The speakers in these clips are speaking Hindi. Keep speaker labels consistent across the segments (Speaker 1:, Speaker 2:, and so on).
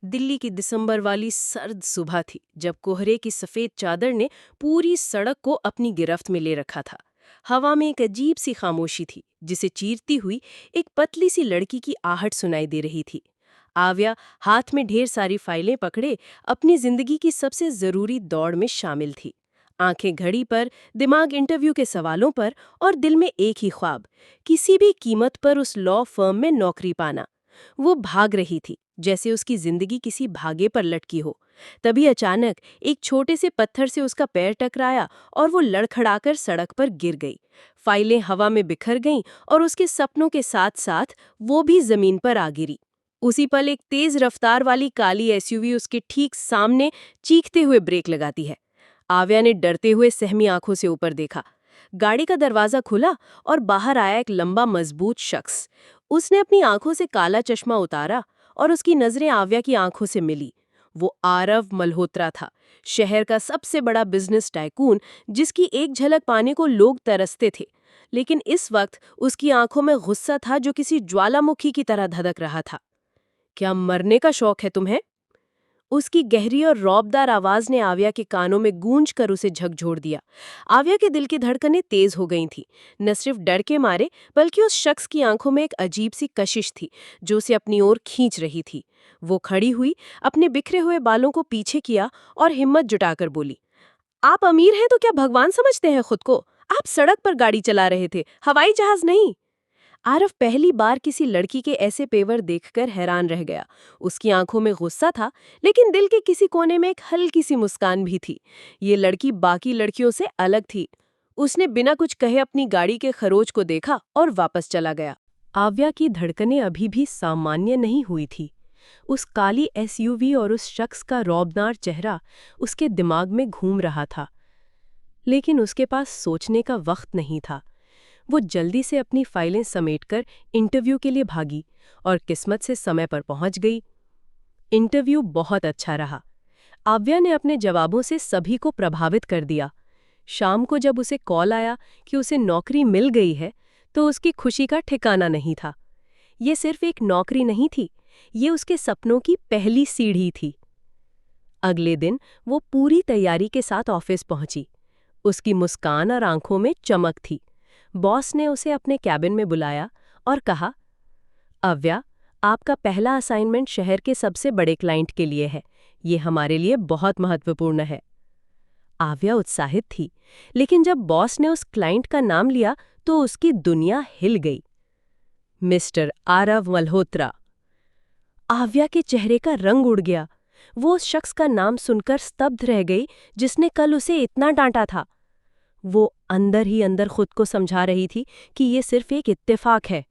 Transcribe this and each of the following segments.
Speaker 1: दिल्ली की दिसंबर वाली सर्द सुबह थी जब कोहरे की सफेद चादर ने पूरी सड़क को अपनी गिरफ्त में ले रखा था। हवा में एक अजीब सी खामोशी थी जिसे चीरती हुई एक पतली सी लड़की की आहट सुनाई दे रही थी। आव्या हाथ में ढेर सारी फाइलें पकड़े अपनी जिंदगी की सबसे जरूरी दौड़ में शामिल थी। आंखें घड़ी पर, दिमाग इंटरव्यू के सवालों पर और दिल में एक ही ख्वाब, किसी भी कीमत पर उस लॉ फर्म में नौकरी पाना। वो भाग रही थी जैसे उसकी जिंदगी किसी भागे पर लटकी हो। तभी अचानक एक छोटे से पत्थर से उसका पैर टकराया और वो लड़खड़ाकर सड़क पर गिर गई। फाइलें हवा में बिखर गईं और उसके सपनों के साथ साथ वो भी जमीन पर आ गिरी। उसी पल एक तेज रफ्तार वाली काली एसयूवी उसके ठीक सामने चीखते हुए ब्रेक लगाती है। आव्या ने डरते हुए सहमी आंखों से ऊपर देखा। गाड़ी का दरवाजा खुला और बाहर आया एक लंबा मजबूत शख्स। उसने अपनी आंखों से काला चश्मा उतारा और उसकी नजरें आव्या की आंखों से मिली। वो आरव मल्होत्रा था, शहर का सबसे बड़ा बिजनेस टाइकून, जिसकी एक झलक पाने को लोग तरसते थे। लेकिन इस वक्त उसकी आंखों में गुस्सा था जो किसी ज्वालामुखी की तरह धधक रहा था। क्या मरने का शौक है तुम्हें? उसकी गहरी और रौबदार आवाज ने आव्या के कानों में गूंज कर उसे झकझोर दिया। आव्या के दिल की धड़कनें तेज हो गई थीं, न सिर्फ डर के मारे बल्कि उस शख्स की आंखों में एक अजीब सी कशिश थी जो उसे अपनी ओर खींच रही थी। वो खड़ी हुई, अपने बिखरे हुए बालों को पीछे किया और हिम्मत जुटाकर बोली, आप अमीर हैं तो क्या भगवान समझते हैं खुद को? आप सड़क पर गाड़ी चला रहे थे, हवाई जहाज नहीं। आरव पहली बार किसी लड़की के ऐसे पेवर देखकर हैरान रह गया। उसकी आंखों में गुस्सा था, लेकिन दिल के किसी कोने में एक हल्की सी मुस्कान भी थी। ये लड़की बाकी लड़कियों से अलग थी। उसने बिना कुछ कहे अपनी गाड़ी के खरोच को देखा और वापस चला गया। आव्या की धड़कनें अभी भी सामान्य नहीं हुई थी। उस काली एसयूवी और उस शख्स का रौबदार चेहरा उसके दिमाग में घूम रहा था, लेकिन उसके पास सोचने का वक्त नहीं था। वो जल्दी से अपनी फाइलें समेटकर इंटरव्यू के लिए भागी और किस्मत से समय पर पहुंच गई। इंटरव्यू बहुत अच्छा रहा। आव्या ने अपने जवाबों से सभी को प्रभावित कर दिया। शाम को जब उसे कॉल आया कि उसे नौकरी मिल गई है, तो उसकी खुशी का ठिकाना नहीं था। ये सिर्फ एक नौकरी नहीं थी, ये उसके सपनों की पहली सीढ़ी थी। अगले दिन वो पूरी तैयारी के साथ ऑफिस पहुंची। उसकी मुस्कान और आंखों में चमक थी। बॉस ने उसे अपने कैबिन में बुलाया और कहा, अव्या, आपका पहला असाइनमेंट शहर के सबसे बड़े क्लाइंट के लिए है। ये हमारे लिए बहुत महत्वपूर्ण है। आव्या उत्साहित थी, लेकिन जब बॉस ने उस क्लाइंट का नाम लिया तो उसकी दुनिया हिल गई। मिस्टर आरव मल्होत्रा। आव्या के चेहरे का रंग उड़ गया। वो उस शख्स का नाम सुनकर स्तब्ध रह गई जिसने कल उसे इतना डांटा था। वो अंदर ही अंदर खुद को समझा रही थी कि ये सिर्फ एक इत्तेफाक है।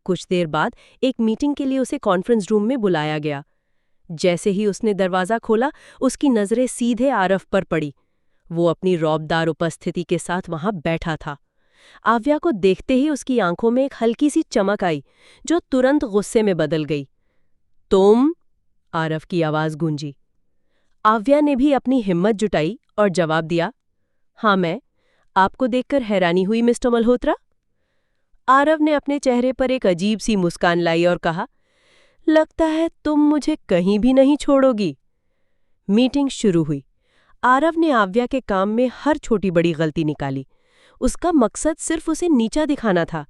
Speaker 1: कुछ देर बाद एक मीटिंग के लिए उसे कॉन्फ्रेंस रूम में बुलाया गया। जैसे ही उसने दरवाज़ा खोला, उसकी नज़रें सीधे आरव पर पड़ी। वो अपनी रौबदार उपस्थिति के साथ वहां बैठा था। आव्या को देखते ही उसकी आंखों में एक हल्की सी चमक आई, जो तुरंत गुस्से में बदल गई। तुम? आरव की आवाज़ गूंजी। आव्या ने भी अपनी हिम्मत जुटाई और जवाब दिया, हाँ मैं। आपको देखकर हैरानी हुई मिस्टर मल्होत्रा। आरव ने अपने चेहरे पर एक अजीब सी मुस्कान लाई और कहा, लगता है तुम मुझे कहीं भी नहीं छोड़ोगी। मीटिंग शुरू हुई। आरव ने आव्या के काम में हर छोटी बड़ी गलती निकाली। उसका मकसद सिर्फ उसे नीचा दिखाना था,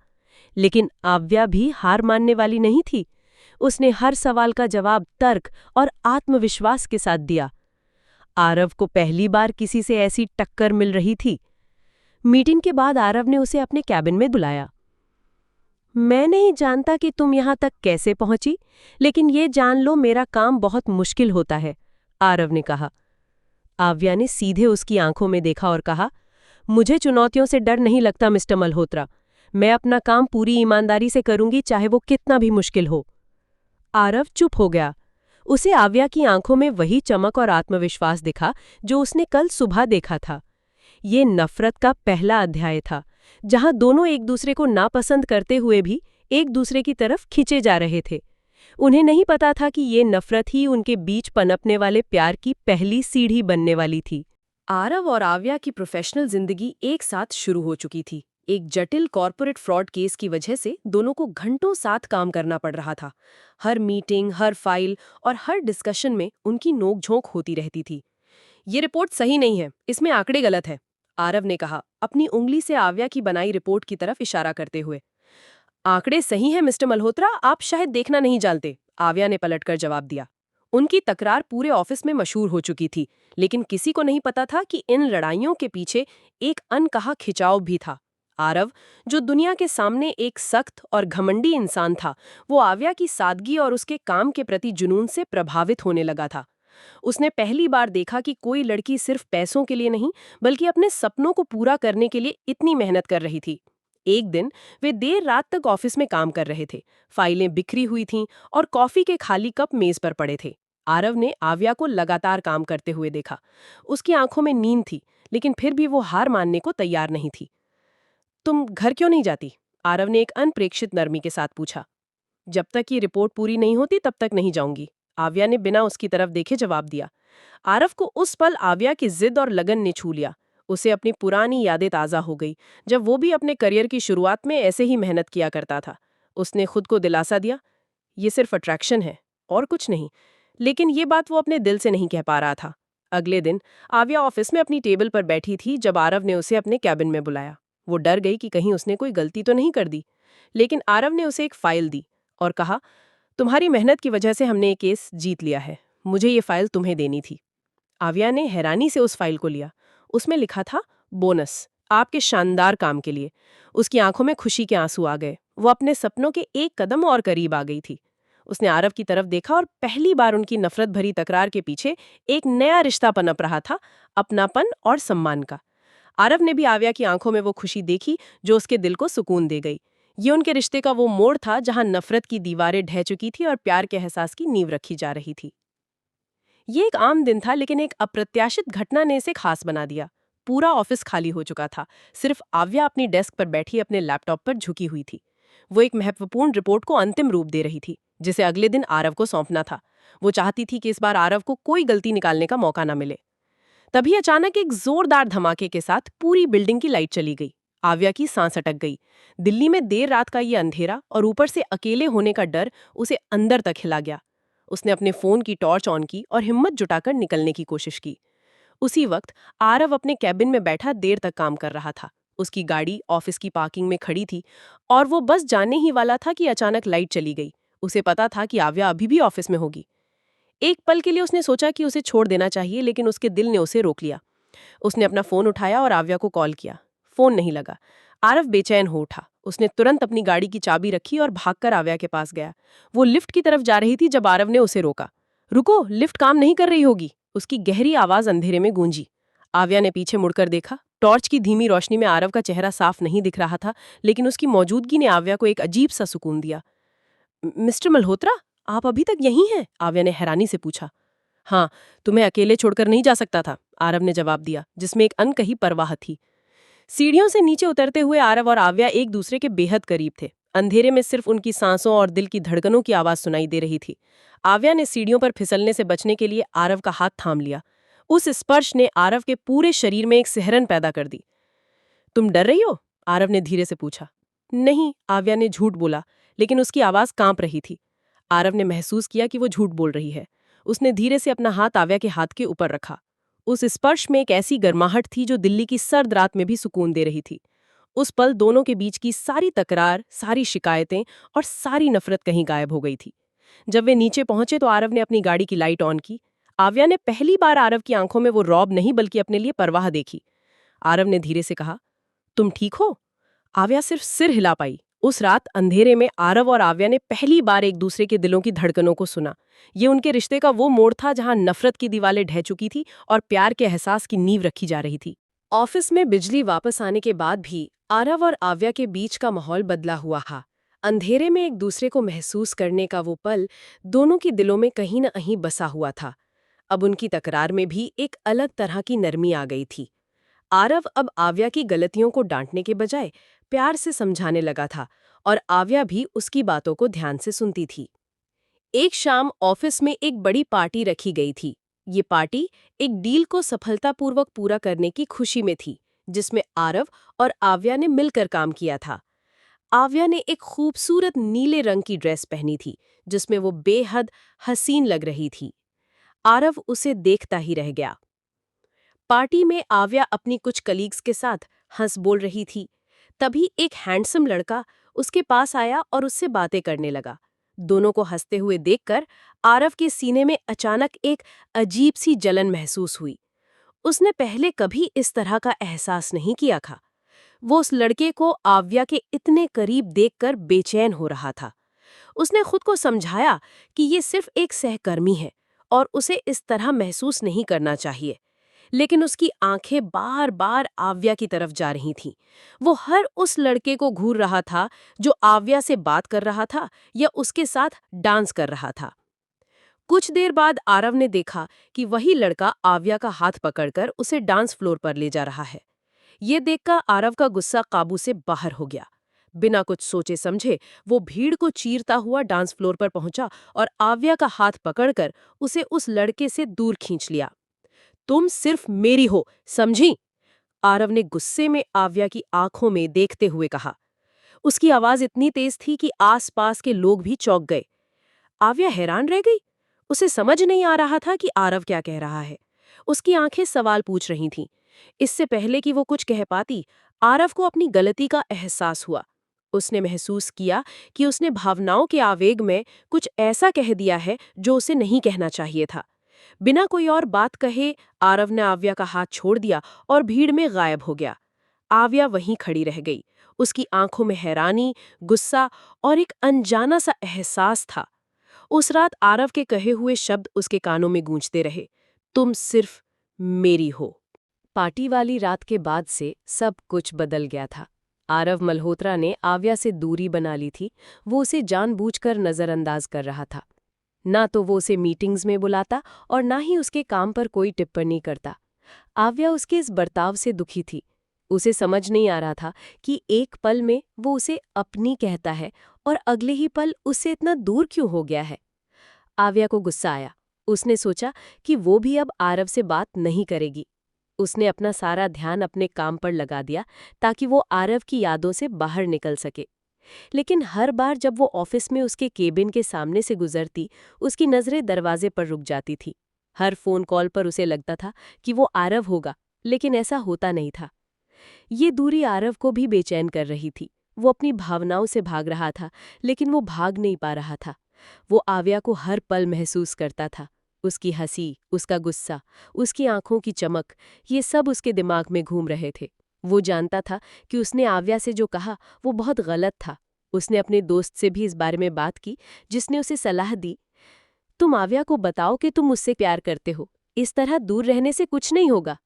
Speaker 1: लेकिन आव्या भी हार मानने वाली नहीं थी। उसने हर सवाल का जवाब तर्क और आत्मविश्वास के साथ दिया। आरव को पहली बार किसी से ऐसी टक्कर मिल रही थी। मीटिंग के बाद आरव ने उसे अपने कैबिन में बुलाया। मैं नहीं जानता कि तुम यहाँ तक कैसे पहुंची, लेकिन ये जान लो मेरा काम बहुत मुश्किल होता है, आरव ने कहा। आव्या ने सीधे उसकी आंखों में देखा और कहा, मुझे चुनौतियों से डर नहीं लगता मिस्टर मल्होत्रा। मैं अपना काम पूरी ईमानदारी से करूंगी, चाहे वो कितना भी मुश्किल हो। आरव चुप हो गया। उसे आव्या की आंखों में वही चमक और आत्मविश्वास दिखा जो उसने कल सुबह देखा था। ये नफरत का पहला अध्याय था, जहां दोनों एक दूसरे को नापसंद करते हुए भी एक दूसरे की तरफ खींचे जा रहे थे। उन्हें नहीं पता था कि ये नफरत ही उनके बीच पनपने वाले प्यार की पहली सीढ़ी बनने वाली थी। आरव और आव्या की प्रोफेशनल जिंदगी एक साथ शुरू हो चुकी थी। एक जटिल कॉरपोरेट फ्रॉड केस की वजह से दोनों को घंटों साथ काम करना पड़ रहा था। हर मीटिंग, हर फाइल और हर डिस्कशन में उनकी नोक-झोंक होती रहती थी। ये रिपोर्ट सही नहीं है, इसमें आंकड़े गलत है, आरव ने कहा, अपनी उंगली से आव्या की बनाई रिपोर्ट की तरफ इशारा करते हुए। आंकड़े सही हैं मिस्टर मल्होत्रा, आप शायद देखना नहीं जानते, आव्या ने पलटकर जवाब दिया। उनकी तकरार पूरे ऑफिस में मशहूर हो चुकी थी, लेकिन किसी को नहीं पता था कि इन लड़ाइयों के पीछे एक अनकहा खिंचाव भी था। आरव, जो दुनिया के सामने एक सख्त और घमंडी इंसान था, वो आव्या की सादगी और उसके काम के प्रति जुनून से प्रभावित होने लगा था। उसने पहली बार देखा कि कोई लड़की सिर्फ पैसों के लिए नहीं, बल्कि अपने सपनों को पूरा करने के लिए इतनी मेहनत कर रही थी। एक दिन वे देर रात तक ऑफिस में काम कर रहे थे। फाइलें बिखरी हुई थीं और कॉफी के खाली कप मेज पर पड़े थे। आरव ने आव्या को लगातार काम करते हुए देखा। उसकी आंखों में नींद थी, लेकिन फिर भी वो हार मानने को तैयार नहीं थी। तुम घर क्यों नहीं जाती? आरव ने एक अनप्रेक्षित नरमी के साथ पूछा। जब तक ये रिपोर्ट पूरी नहीं होती तब तक नहीं जाऊंगी, आव्या ने बिना उसकी तरफ देखे जवाब दिया। आरव को उस पल आव्या की जिद और लगन ने छू लिया। उसे अपनी पुरानी यादें ताज़ा हो गई, जब वो भी अपने करियर की शुरुआत में ऐसे ही मेहनत किया करता था। उसने खुद को दिलासा दिया, ये सिर्फ अट्रैक्शन है और कुछ नहीं। लेकिन ये बात वो अपने दिल से नहीं कह पा रहा था। अगले दिन आव्या ऑफिस में अपनी टेबल पर बैठी थी जब आरव ने उसे अपने कैबिन में बुलाया। वो डर गई कि कहीं उसने कोई गलती तो नहीं कर दी। लेकिन आरव ने उसे एक फाइल दी और कहा, तुम्हारी मेहनत की वजह से हमने ये केस जीत लिया है, मुझे ये फाइल तुम्हें देनी थी। आव्या ने हैरानी से उस फाइल को लिया। उसमें लिखा था, बोनस, आपके शानदार काम के लिए। उसकी आंखों में खुशी के आंसू आ गए। वो अपने सपनों के एक कदम और करीब आ गई थी। उसने आरव की तरफ देखा और पहली बार उनकी नफरत भरी तकरार के पीछे एक नया रिश्ता पनप रहा था, अपनापन और सम्मान का। आरव ने भी आव्या की आंखों में वो खुशी देखी जो उसके दिल को सुकून दे गई। ये उनके रिश्ते का वो मोड़ था जहां नफरत की दीवारें ढह चुकी थी और प्यार के एहसास की नींव रखी जा रही थी। ये एक आम दिन था, लेकिन एक अप्रत्याशित घटना ने इसे खास बना दिया। पूरा ऑफिस खाली हो चुका था। सिर्फ आव्या अपनी डेस्क पर बैठी अपने लैपटॉप पर झुकी हुई थी। वो एक महत्वपूर्ण रिपोर्ट को अंतिम रूप दे रही थी, जिसे अगले दिन आरव को सौंपना था। वो चाहती थी कि इस बार आरव को कोई गलती निकालने का मौका न मिले। तभी अचानक एक जोरदार धमाके के साथ पूरी बिल्डिंग की लाइट चली गई। आव्या की सांस अटक गई। दिल्ली में देर रात का ये अंधेरा और ऊपर से अकेले होने का डर उसे अंदर तक हिला गया। उसने अपने फोन की टॉर्च ऑन की और हिम्मत जुटाकर निकलने की कोशिश की। उसी वक्त आरव अपने कैबिन में बैठा देर तक काम कर रहा था। उसकी गाड़ी ऑफिस की पार्किंग में खड़ी थी और वो बस जाने ही वाला था कि अचानक लाइट चली गई। उसे पता था कि आव्या अभी भी ऑफिस में होगी। एक पल के लिए उसने सोचा कि उसे छोड़ देना चाहिए, लेकिन उसके दिल ने उसे रोक लिया। उसने अपना फोन उठाया और आव्या को कॉल किया। फोन नहीं लगा। आरव बेचैन हो उठा। उसने तुरंत अपनी गाड़ी की चाबी रखी और भागकर आव्या के पास गया। वो लिफ्ट की तरफ जा रही थी जब आरव ने उसे रोका। रुको, लिफ्ट काम नहीं कर रही होगी, उसकी गहरी आवाज अंधेरे में गूंजी। आव्या ने पीछे मुड़कर देखा। टॉर्च की धीमी रोशनी में आरव का चेहरा साफ नहीं दिख रहा था, लेकिन उसकी मौजूदगी ने आव्या को एक अजीब सा सुकून दिया। मिस्टर मल्होत्रा, आप अभी तक यहीं हैं? आव्या ने हैरानी से पूछा। हाँ, तुम्हें अकेले छोड़कर नहीं जा सकता था, आरव ने जवाब दिया, जिसमें एक अनकही परवाह थी। सीढ़ियों से नीचे उतरते हुए आरव और आव्या एक दूसरे के बेहद करीब थे। अंधेरे में सिर्फ उनकी सांसों और दिल की धड़कनों की आवाज सुनाई दे रही थी। आव्या ने सीढ़ियों पर फिसलने से बचने के लिए आरव का हाथ थाम लिया। उस स्पर्श ने आरव के पूरे शरीर में एक सिहरन पैदा कर दी। तुम डर रही हो? आरव ने धीरे से पूछा। नहीं, आव्या ने झूठ बोला, लेकिन उसकी आवाज कांप रही थी। आरव ने महसूस किया कि वो झूठ बोल रही है। उसने धीरे से अपना हाथ आव्या के हाथ के ऊपर रखा। उस स्पर्श में एक ऐसी गर्माहट थी जो दिल्ली की सर्द रात में भी सुकून दे रही थी। उस पल दोनों के बीच की सारी तकरार, सारी शिकायतें और सारी नफरत कहीं गायब हो गई थी। जब वे नीचे पहुंचे तो आरव ने अपनी गाड़ी की लाइट ऑन की। आव्या ने पहली बार आरव की आंखों में वो रौब नहीं बल्कि अपने लिए परवाह देखी। आरव ने धीरे से कहा, तुम ठीक हो? आव्या सिर्फ सिर हिला पाई। उस रात अंधेरे में आरव और आव्या ने पहली बार एक दूसरे के दिलों की धड़कनों को सुना। ये उनके रिश्ते का वो मोड़ था जहां नफरत की दीवारें ढह चुकी थी और प्यार के एहसास की नींव रखी जा रही थी। ऑफिस में बिजली वापस आने के बाद भी आरव और आव्या के बीच का माहौल बदला हुआ था। अंधेरे में एक दूसरे को महसूस करने का वो पल दोनों के दिलों में कहीं न कहीं बसा हुआ था। अब उनकी तकरार में भी एक अलग तरह की नरमी आ गई थी। आरव अब आव्या की गलतियों को डांटने के बजाय प्यार से समझाने लगा था और आव्या भी उसकी बातों को ध्यान से सुनती थी। एक शाम ऑफिस में एक बड़ी पार्टी रखी गई थी। ये पार्टी एक डील को सफलतापूर्वक पूरा करने की खुशी में थी, जिसमें आरव और आव्या ने मिलकर काम किया था। आव्या ने एक खूबसूरत नीले रंग की ड्रेस पहनी थी, जिसमें वो बेहद हसीन लग रही थी। आरव उसे देखता ही रह गया। पार्टी में आव्या अपनी कुछ कलीग्स के साथ हंस बोल रही थी। तभी एक हैंडसम लड़का उसके पास आया और उससे बातें करने लगा। दोनों को हंसते हुए देखकर आरव के सीने में अचानक एक अजीब सी जलन महसूस हुई। उसने पहले कभी इस तरह का एहसास नहीं किया था। वो उस लड़के को आव्या के इतने करीब देखकर बेचैन हो रहा था। उसने खुद को समझाया कि ये सिर्फ एक सहकर्मी है और उसे इस तरह महसूस नहीं करना चाहिए। लेकिन उसकी आंखें बार बार आव्या की तरफ जा रही थीं। वो हर उस लड़के को घूर रहा था जो आव्या से बात कर रहा था या उसके साथ डांस कर रहा था। कुछ देर बाद आरव ने देखा कि वही लड़का आव्या का हाथ पकड़कर उसे डांस फ्लोर पर ले जा रहा है। ये देखकर आरव का गुस्सा काबू से बाहर हो गया। बिना कुछ सोचे समझे वो भीड़ को चीरता हुआ डांस फ्लोर पर पहुंचा और आव्या का हाथ पकड़कर उसे उस लड़के से दूर खींच लिया। तुम सिर्फ मेरी हो, समझी? आरव ने गुस्से में आव्या की आंखों में देखते हुए कहा। उसकी आवाज इतनी तेज थी कि आसपास के लोग भी चौंक गए। आव्या हैरान रह गई। उसे समझ नहीं आ रहा था कि आरव क्या कह रहा है। उसकी आंखें सवाल पूछ रही थीं। इससे पहले कि वो कुछ कह पाती, आरव को अपनी गलती का एहसास हुआ। उसने महसूस किया कि उसने भावनाओं के आवेग में कुछ ऐसा कह दिया है जो उसे नहीं कहना चाहिए था। बिना कोई और बात कहे आरव ने आव्या का हाथ छोड़ दिया और भीड़ में गायब हो गया। आव्या वहीं खड़ी रह गई। उसकी आंखों में हैरानी, गुस्सा और एक अनजाना सा एहसास था। उस रात आरव के कहे हुए शब्द उसके कानों में गूंजते रहे, तुम सिर्फ मेरी हो। पार्टी वाली रात के बाद से सब कुछ बदल गया था। आरव मल्होत्रा ने आव्या से दूरी बना ली थी। वो उसे जानबूझकर नजरअंदाज कर रहा था। ना तो वो उसे मीटिंग्स में बुलाता और ना ही उसके काम पर कोई टिप्पणी करता। आव्या उसके इस बर्ताव से दुखी थी। उसे समझ नहीं आ रहा था कि एक पल में वो उसे अपनी कहता है और अगले ही पल उससे इतना दूर क्यों हो गया है। आव्या को गुस्सा आया। उसने सोचा कि वो भी अब आरव से बात नहीं करेगी। उसने अपना सारा ध्यान अपने काम पर लगा दिया ताकि वो आरव की यादों से बाहर निकल सके। लेकिन हर बार जब वो ऑफिस में उसके केबिन के सामने से गुजरती, उसकी नजरें दरवाजे पर रुक जाती थी। हर फोन कॉल पर उसे लगता था कि वो आरव होगा, लेकिन ऐसा होता नहीं था। ये दूरी आरव को भी बेचैन कर रही थी। वो अपनी भावनाओं से भाग रहा था, लेकिन वो भाग नहीं पा रहा था। वो आव्या को हर पल महसूस करता था। उसकी हंसी, उसका गुस्सा, उसकी आंखों की चमक, ये सब उसके दिमाग में घूम रहे थे। वो जानता था कि उसने आव्या से जो कहा वो बहुत गलत था। उसने अपने दोस्त से भी इस बारे में बात की, जिसने उसे सलाह दी, तुम आव्या को बताओ कि तुम मुझसे प्यार करते हो। इस तरह दूर रहने से कुछ नहीं होगा।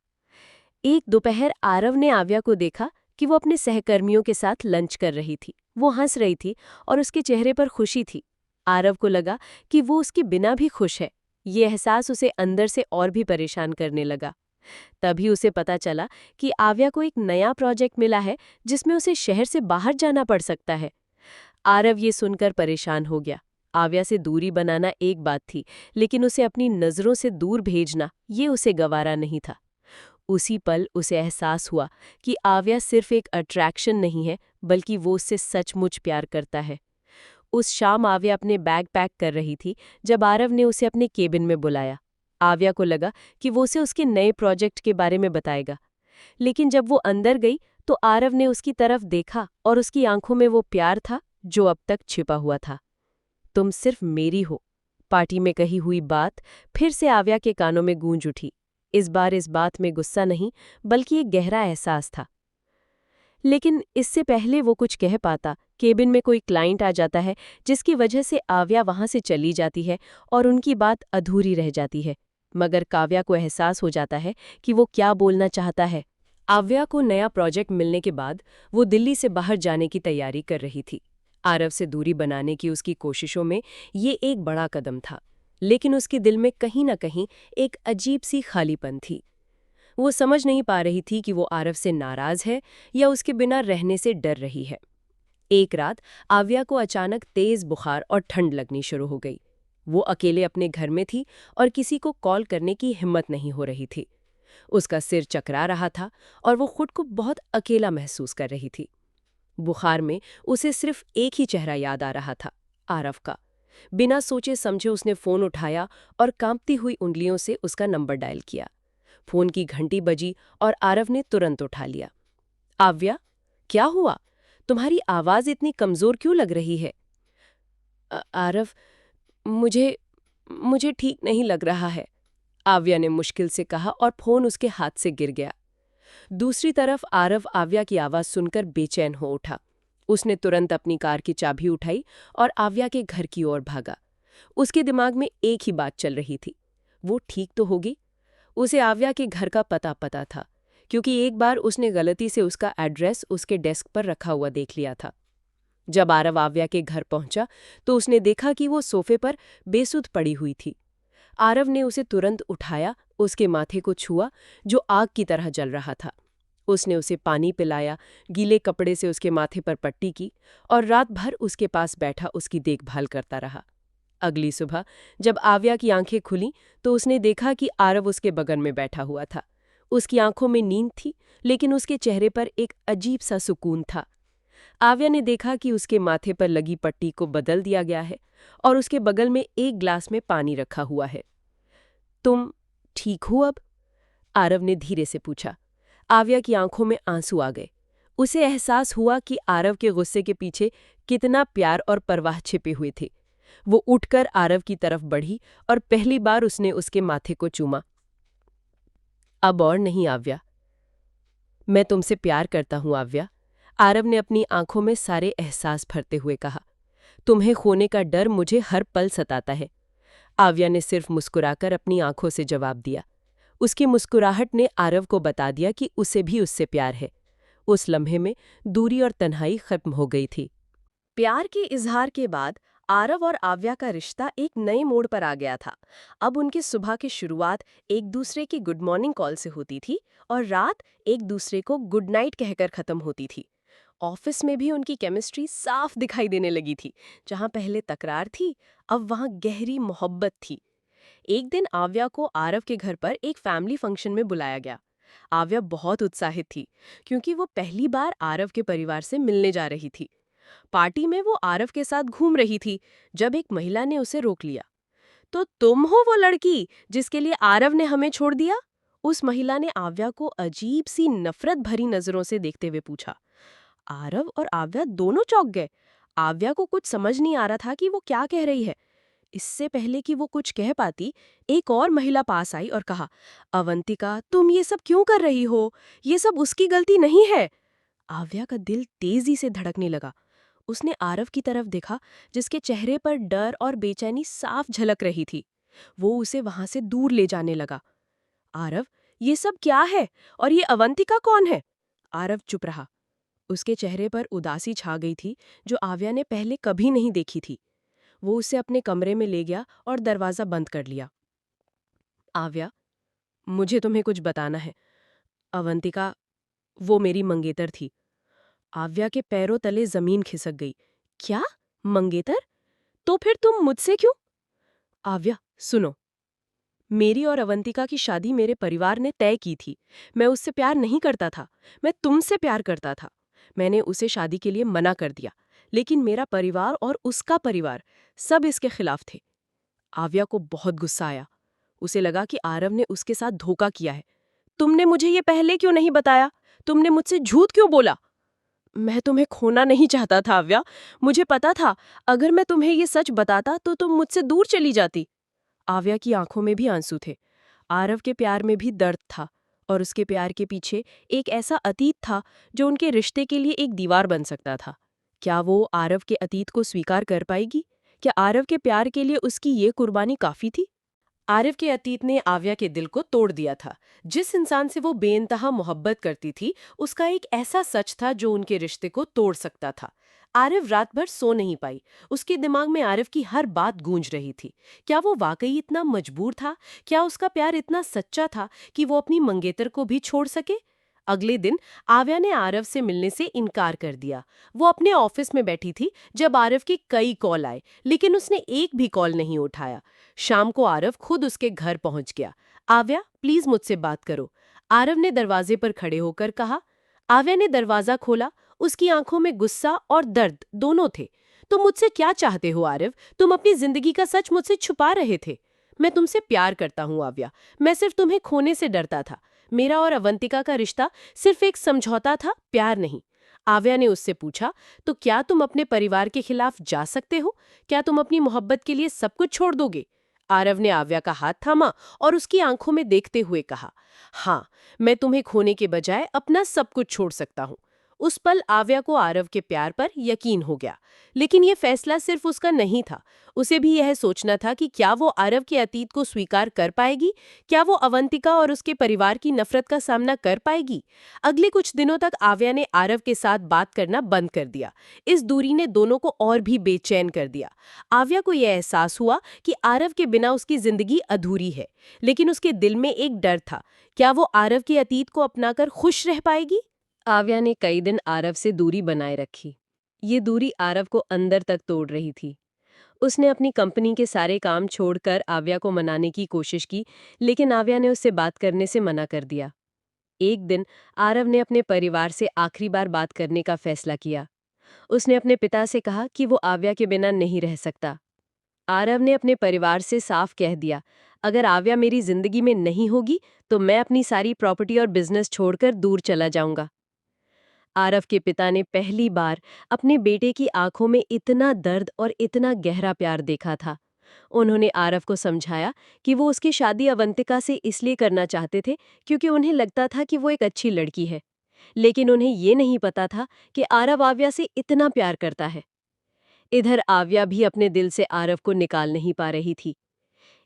Speaker 1: एक दोपहर आरव ने आव्या को देखा कि वो अपने सहकर्मियों के साथ लंच कर रही थी। वो हंस रही थी और उसके चेहरे पर खुशी थी। आरव को लगा कि वो उसके बिना भी खुश है। ये एहसास उसे अंदर से और भी परेशान करने लगा। तभी उसे पता चला कि आव्या को एक नया प्रोजेक्ट मिला है जिसमें उसे शहर से बाहर जाना पड़ सकता है। आरव ये सुनकर परेशान हो गया। आव्या से दूरी बनाना एक बात थी, लेकिन उसे अपनी नज़रों से दूर भेजना ये उसे गवारा नहीं था। उसी पल उसे एहसास हुआ कि आव्या सिर्फ एक अट्रैक्शन नहीं है, बल्कि वो उससे सचमुच प्यार करता है। उस शाम आव्या अपने बैग पैक कर रही थी जब आरव ने उसे अपने केबिन में बुलाया। आव्या को लगा कि वो उसे उसके नए प्रोजेक्ट के बारे में बताएगा, लेकिन जब वो अंदर गई तो आरव ने उसकी तरफ देखा और उसकी आंखों में वो प्यार था जो अब तक छिपा हुआ था। तुम सिर्फ मेरी हो। पार्टी में कही हुई बात फिर से आव्या के कानों में गूंज उठी। इस बार इस बात में गुस्सा नहीं, बल्कि एक गहरा एहसास था। लेकिन इससे पहले वो कुछ कह पाता, केबिन में कोई क्लाइंट आ जाता है जिसकी वजह से आव्या वहां से चली जाती है और उनकी बात अधूरी रह जाती है। मगर काव्या को एहसास हो जाता है कि वो क्या बोलना चाहता है। आव्या को नया प्रोजेक्ट मिलने के बाद वो दिल्ली से बाहर जाने की तैयारी कर रही थी। आरव से दूरी बनाने की उसकी कोशिशों में ये एक बड़ा कदम था, लेकिन उसके दिल में कहीं न कहीं एक अजीब सी खालीपन थी। वो समझ नहीं पा रही थी कि वो आरव से नाराज है या उसके बिना रहने से डर रही है। एक रात आव्या को अचानक तेज बुखार और ठंड लगनी शुरू हो गई। वो अकेले अपने घर में थी और किसी को कॉल करने की हिम्मत नहीं हो रही थी। उसका सिर चकरा रहा था और वो खुद को बहुत अकेला महसूस कर रही थी। बुखार में उसे सिर्फ एक ही चेहरा याद आ रहा था, आरव का। बिना सोचे समझे उसने फोन उठाया और कांपती हुई उंगलियों से उसका नंबर डायल किया। फोन की घंटी बजी और आरव ने तुरंत उठा लिया। आव्या, क्या हुआ? तुम्हारी आवाज इतनी कमजोर क्यों लग रही है? आरव, मुझे मुझे ठीक नहीं लग रहा है, आव्या ने मुश्किल से कहा और फोन उसके हाथ से गिर गया। दूसरी तरफ आरव आव्या की आवाज सुनकर बेचैन हो उठा। उसने तुरंत अपनी कार की चाबी उठाई और आव्या के घर की ओर भागा। उसके दिमाग में एक ही बात चल रही थी, वो ठीक तो होगी? उसे आव्या के घर का पता था, क्योंकि एक बार उसने गलती से उसका एड्रेस उसके डेस्क पर रखा हुआ देख लिया था। जब आरव आव्या के घर पहुंचा तो उसने देखा कि वो सोफे पर बेसुध पड़ी हुई थी। आरव ने उसे तुरंत उठाया, उसके माथे को छुआ जो आग की तरह जल रहा था। उसने उसे पानी पिलाया, गीले कपड़े से उसके माथे पर पट्टी की और रात भर उसके पास बैठा उसकी देखभाल करता रहा। अगली सुबह जब आव्या की आंखें खुलीं तो उसने देखा कि आरव उसके बगल में बैठा हुआ था। उसकी आंखों में नींद थी, लेकिन उसके चेहरे पर एक अजीब सा सुकून था। आव्या ने देखा कि उसके माथे पर लगी पट्टी को बदल दिया गया है और उसके बगल में एक ग्लास में पानी रखा हुआ है। तुम ठीक हो अब? आरव ने धीरे से पूछा। आव्या की आंखों में आंसू आ गए। उसे एहसास हुआ कि आरव के गुस्से के पीछे कितना प्यार और परवाह छिपे हुए थे। वो उठकर आरव की तरफ बढ़ी और पहली बार उसने उसके माथे को चूमा। अब और नहीं आव्या, मैं तुमसे प्यार करता हूं आव्या, आरव ने अपनी आंखों में सारे एहसास भरते हुए कहा। तुम्हें खोने का डर मुझे हर पल सताता है। आव्या ने सिर्फ मुस्कुराकर अपनी आंखों से जवाब दिया। उसकी मुस्कुराहट ने आरव को बता दिया कि उसे भी उससे प्यार है। उस लम्हे में दूरी और तन्हाई खत्म हो गई थी। प्यार के इजहार के बाद आरव और आव्या का रिश्ता एक नए मोड़ पर आ गया था। अब उनकी सुबह की शुरुआत एक दूसरे की गुड मॉर्निंग कॉल से होती थी और रात एक दूसरे को गुड नाइट कहकर खत्म होती थी। ऑफिस में भी उनकी केमिस्ट्री साफ दिखाई देने लगी थी। जहां पहले तकरार थी, अब वहां गहरी मोहब्बत थी। एक दिन आव्या को आरव के घर पर एक फैमिली फंक्शन में बुलाया गया। आव्या बहुत उत्साहित थी, क्योंकि वो पहली बार आरव के परिवार से मिलने जा रही थी। पार्टी में वो आरव के साथ घूम रही थी जब एक महिला ने उसे रोक लिया। तो तुम हो वो लड़की जिसके लिए आरव ने हमें छोड़ दिया? उस महिला ने आव्या को अजीब सी नफरत भरी नजरों से देखते हुए पूछा। आरव और आव्या दोनों चौंक गए। आव्या को कुछ समझ नहीं आ रहा था कि वो क्या कह रही है। इससे पहले कि वो कुछ कह पाती, एक और महिला पास आई और कहा, अवंतिका, तुम ये सब क्यों कर रही हो? ये सब उसकी गलती नहीं है। आव्या का दिल तेजी से धड़कने लगा। उसने आरव की तरफ देखा, जिसके चेहरे पर डर और बेचैनी साफ झलक रही थी। वो उसे वहां से दूर ले जाने लगा। आरव, ये सब क्या है? और ये अवंतिका कौन है? आरव चुप रहा। उसके चेहरे पर उदासी छा गई थी, जो आव्या ने पहले कभी नहीं देखी थी। वो उसे अपने कमरे में ले गया और दरवाजा बंद कर लिया। आव्या, मुझे तुम्हें कुछ बताना है। अवंतिका, वो मेरी मंगेतर थी। आव्या के पैरों तले जमीन खिसक गई। क्या? मंगेतर? तो फिर तुम मुझसे क्यों? आव्या, सुनो। मेरी और अवंतिका की शादी मेरे परिवार ने तय की थी। मैं उससे प्यार नहीं करता था, मैं तुमसे प्यार करता था। मैंने उसे शादी के लिए मना कर दिया, लेकिन मेरा परिवार और उसका परिवार सब इसके खिलाफ थे। आव्या को बहुत गुस्सा आया। उसे लगा कि आरव ने उसके साथ धोखा किया है। तुमने मुझे ये पहले क्यों नहीं बताया? तुमने मुझसे झूठ क्यों बोला? मैं तुम्हें खोना नहीं चाहता था आव्या। मुझे पता था, अगर मैं तुम्हें ये सच बताता तो तुम मुझसे दूर चली जाती। आव्या की आंखों में भी आंसू थे। आरव के प्यार में भी दर्द था, और उसके प्यार के पीछे एक ऐसा अतीत था जो उनके रिश्ते के लिए एक दीवार बन सकता था। क्या वो आरव के अतीत को स्वीकार कर पाएगी? क्या आरव के प्यार के लिए उसकी ये कुर्बानी काफी थी? आरिफ के अतीत ने आव्या के दिल को तोड़ दिया था। जिस इंसान से वो बेइंतहा मोहब्बत करती थी, उसका एक ऐसा सच था जो उनके रिश्ते को तोड़ सकता था। आरिफ रात भर सो नहीं पाई। उसके दिमाग में आरिफ की हर बात गूंज रही थी। क्या वो वाकई इतना मजबूर था? क्या उसका प्यार इतना सच्चा था कि वो अपनी मंगेतर को भी छोड़ सके? अगले दिन आव्या ने आरव से मिलने से इनकार कर दिया। वो अपने ऑफिस में बैठी थी जब आरव के कई कॉल आए, लेकिन उसने एक भी कॉल नहीं उठाया। शाम को आरव खुद उसके घर पहुंच गया। आव्या, प्लीज मुझसे बात करो, आरव ने दरवाजे पर खड़े होकर कहा। आव्या ने दरवाजा खोला। उसकी आंखों में गुस्सा और दर्द दोनों थे। तुम मुझसे क्या चाहते हो आरव? तुम अपनी जिंदगी का सच मुझसे छुपा रहे थे। मैं तुमसे प्यार करता हूँ आव्या। मैं सिर्फ तुम्हें खोने से डरता था। मेरा और अवंतिका का रिश्ता सिर्फ एक समझौता था, प्यार नहीं। आव्या ने उससे पूछा, तो क्या तुम अपने परिवार के खिलाफ जा सकते हो? क्या तुम अपनी मोहब्बत के लिए सब कुछ छोड़ दोगे? आरव ने आव्या का हाथ थामा और उसकी आंखों में देखते हुए कहा, हाँ, मैं तुम्हें खोने के बजाय अपना सब कुछ छोड़ सकता हूँ। उस पल आव्या को आरव के प्यार पर यकीन हो गया। लेकिन यह फैसला सिर्फ उसका नहीं था। उसे भी यह सोचना था कि क्या वो आरव के अतीत को स्वीकार कर पाएगी? क्या वो अवंतिका और उसके परिवार की नफरत का सामना कर पाएगी? अगले कुछ दिनों तक आव्या ने आरव के साथ बात करना बंद कर दिया। इस दूरी ने दोनों को और भी बेचैन कर दिया। आव्या को यह एहसास हुआ कि आरव के बिना उसकी जिंदगी अधूरी है, लेकिन उसके दिल में एक डर था। क्या वो आरव के अतीत को अपनाकर खुश रह पाएगी? आव्या ने कई दिन आरव से दूरी बनाए रखी। ये दूरी आरव को अंदर तक तोड़ रही थी। उसने अपनी कंपनी के सारे काम छोड़कर आव्या को मनाने की कोशिश की, लेकिन आव्या ने उससे बात करने से मना कर दिया। एक दिन आरव ने अपने परिवार से आखिरी बार बात करने का फैसला किया। उसने अपने पिता से कहा कि वो आव्या के बिना नहीं रह सकता। आरव ने अपने परिवार से साफ कह दिया, अगर आव्या मेरी जिंदगी में नहीं होगी तो मैं अपनी सारी प्रॉपर्टी और बिजनेस छोड़कर दूर चला जाऊंगा। आरव के पिता ने पहली बार अपने बेटे की आंखों में इतना दर्द और इतना गहरा प्यार देखा था। उन्होंने आरव को समझाया कि वो उसकी शादी अवंतिका से इसलिए करना चाहते थे क्योंकि उन्हें लगता था कि वो एक अच्छी लड़की है। लेकिन उन्हें ये नहीं पता था कि आरव आव्या से इतना प्यार करता है। इधर आव्या भी अपने दिल से आरव को निकाल नहीं पा रही थी।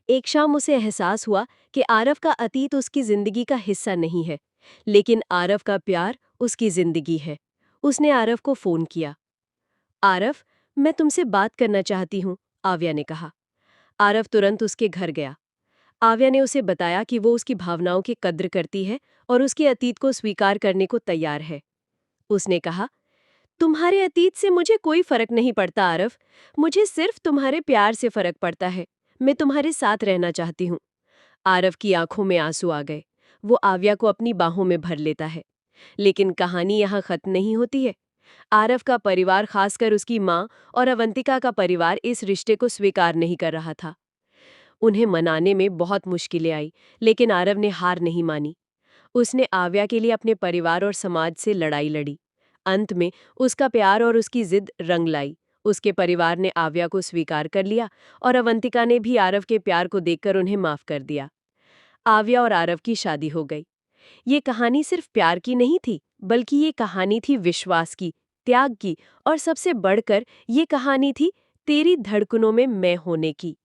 Speaker 1: एक शाम उसे एहसास हुआ कि आरव का अतीत उसकी जिंदगी का हिस्सा नहीं है, लेकिन आरव का प्यार उसकी जिंदगी है। उसने आरव को फोन किया। आरव, मैं तुमसे बात करना चाहती हूँ, आव्या ने कहा। आरव तुरंत उसके घर गया। आव्या ने उसे बताया कि वो उसकी भावनाओं की कद्र करती है और उसके अतीत को स्वीकार करने को तैयार है। उसने कहा, तुम्हारे अतीत से मुझे कोई फर्क नहीं पड़ता आरव, मुझे सिर्फ तुम्हारे प्यार से फर्क पड़ता है। मैं तुम्हारे साथ रहना चाहती हूँ। आरव की आंखों में आंसू आ गए। वो आव्या को अपनी बाहों में भर लेता है। लेकिन कहानी यहाँ खत्म नहीं होती है। आरव का परिवार, खासकर उसकी माँ और अवंतिका का परिवार, इस रिश्ते को स्वीकार नहीं कर रहा था। उन्हें मनाने में बहुत मुश्किलें आई, लेकिन आरव ने हार नहीं मानी। उसने आव्या के लिए अपने परिवार और समाज से लड़ाई लड़ी। अंत में उसका प्यार और उसकी जिद रंग लाई। उसके परिवार ने आव्या को स्वीकार कर लिया और अवंतिका ने भी आरव के प्यार को देखकर उन्हें माफ कर दिया। आव्या और आरव की शादी हो गई। ये कहानी सिर्फ प्यार की नहीं थी, बल्कि ये कहानी थी विश्वास की, त्याग की और सबसे बढ़कर ये कहानी थी तेरी धड़कनों में मैं होने की।